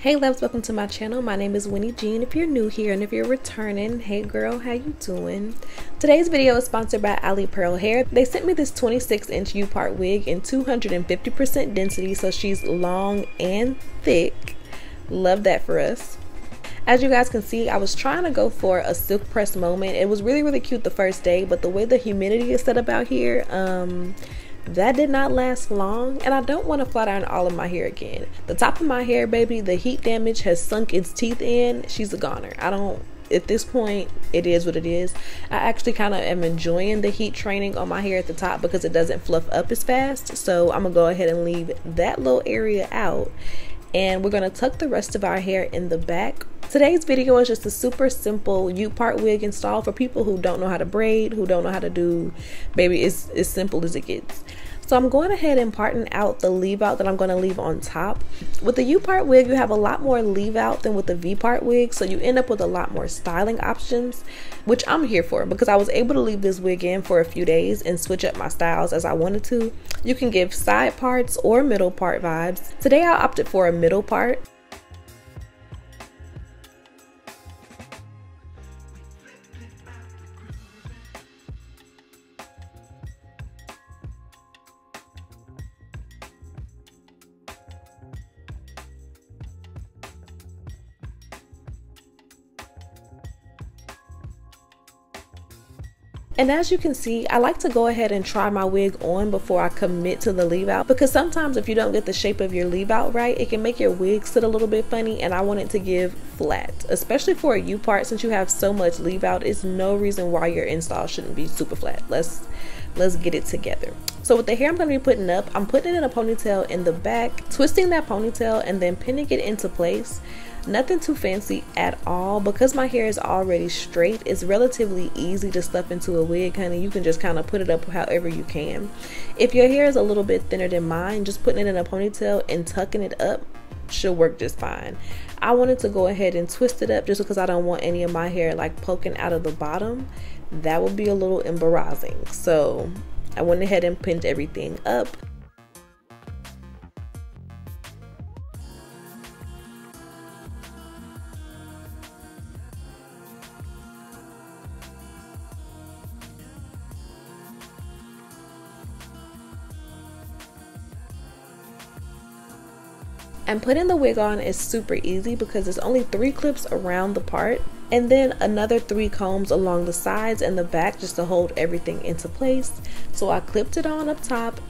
Hey loves, welcome to my channel. My name is Winnie Jean if you're new here, and if you're returning, hey girl, how you doing? Today's video is sponsored by Alipearl Hair. They sent me this 26-inch U-part wig in 250% density, so she's long and thick. Love that for us. As you guys can see, I was trying to go for a silk press moment. It was really cute the first day, but the way the humidity is set up out here, that did not last long, and I don't want to flat iron all of my hair again. The top of my hair, baby, the heat damage has sunk its teeth in. She's a goner. At this point, it is what it is. I actually kind of am enjoying the heat training on my hair at the top because it doesn't fluff up as fast. So I'm gonna go ahead and leave that little area out, and we're gonna tuck the rest of our hair in the back. Today's video is just a super simple U-part wig install for people who don't know how to braid, who don't know how to do, baby, it's as simple as it gets. So I'm going ahead and parting out the leave out that I'm going to leave on top. With the U-part wig, you have a lot more leave out than with the V-part wig, so you end up with a lot more styling options, which I'm here for because I was able to leave this wig in for a few days and switch up my styles as I wanted to. You can give side parts or middle part vibes. Today I opted for a middle part. And as you can see, I like to go ahead and try my wig on before I commit to the leave out, because sometimes if you don't get the shape of your leave out right, it can make your wig sit a little bit funny, and I want it to give flat. Especially for a U-part, since you have so much leave out, it's no reason why your install shouldn't be super flat. Let's get it together. So with the hair I'm going to be putting up, I'm putting it in a ponytail in the back, twisting that ponytail and then pinning it into place. Nothing too fancy at all. Because my hair is already straight, it's relatively easy to stuff into a wig, honey. You can just kind of put it up however you can. If your hair is a little bit thinner than mine, just putting it in a ponytail and tucking it up should work just fine. I wanted to go ahead and twist it up just because I don't want any of my hair like poking out of the bottom. That would be a little embarrassing. So I went ahead and pinned everything up. And putting the wig on is super easy because there's only 3 clips around the part, and then another 3 combs along the sides and the back just to hold everything into place. So I clipped it on up top,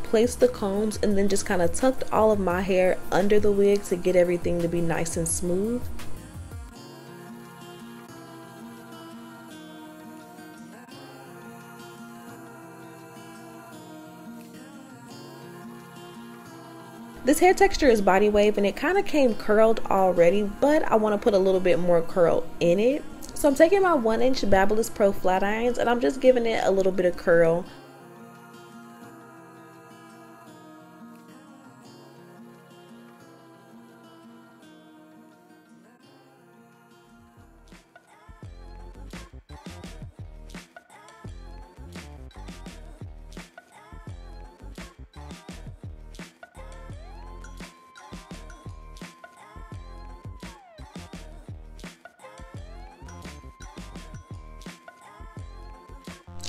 placed the combs, and then just kind of tucked all of my hair under the wig to get everything to be nice and smooth. This hair texture is body wave, and it kind of came curled already, but I want to put a little bit more curl in it. So I'm taking my 1-inch Babyliss Pro flat irons and I'm just giving it a little bit of curl.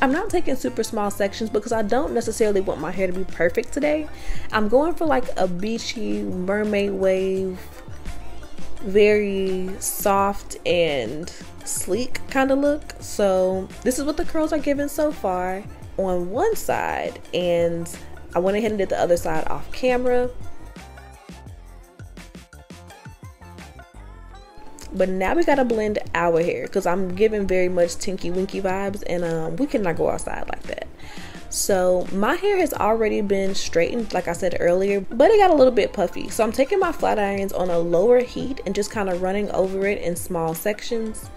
I'm not taking super small sections because I don't necessarily want my hair to be perfect today. I'm going for like a beachy mermaid wave, very soft and sleek kind of look. So this is what the curls are giving so far on one side, and I went ahead and did the other side off camera. But now we gotta blend our hair because I'm giving very much Tinky Winky vibes, and we cannot go outside like that. So my hair has already been straightened, like I said earlier, but it got a little bit puffy. So I'm taking my flat irons on a lower heat and just kind of running over it in small sections.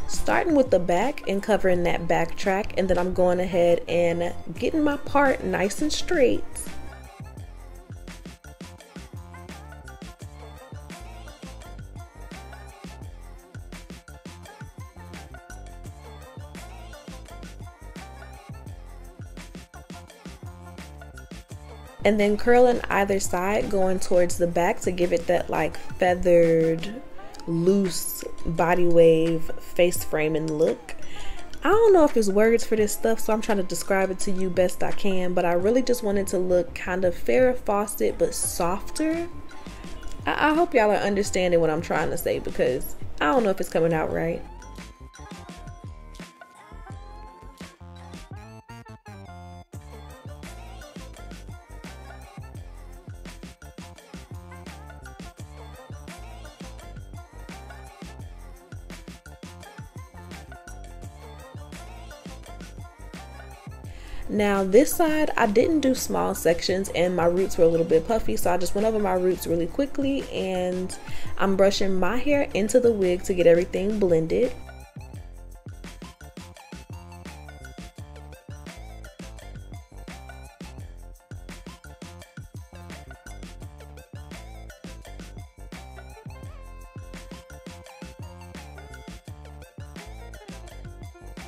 Starting with the back and covering that back track, and then I'm going ahead and getting my part nice and straight. and then curl on either side going towards the back to give it that like feathered, loose body wave face framing look. I don't know if there's words for this stuff, so I'm trying to describe it to you best I can, but I really just wanted to look kind of Farrah Fawcett but softer. I hope y'all are understanding what I'm trying to say, because I don't know if it's coming out right. Now this side, I didn't do small sections and my roots were a little bit puffy, so I just went over my roots really quickly, and I'm brushing my hair into the wig to get everything blended.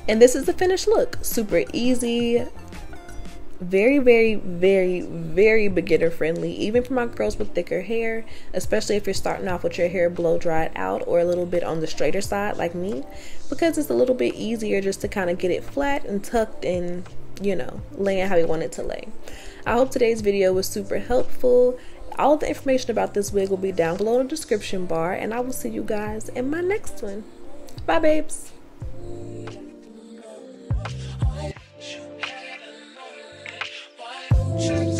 And this is the finished look. Super easy, very beginner friendly, even for my girls with thicker hair, especially if you're starting off with your hair blow dried out or a little bit on the straighter side like me, because it's a little bit easier just to kind of get it flat and tucked and, you know, laying how you want it to lay. I hope today's video was super helpful. All of the information about this wig will be down below in the description bar, and I will see you guys in my next one. Bye babes. Check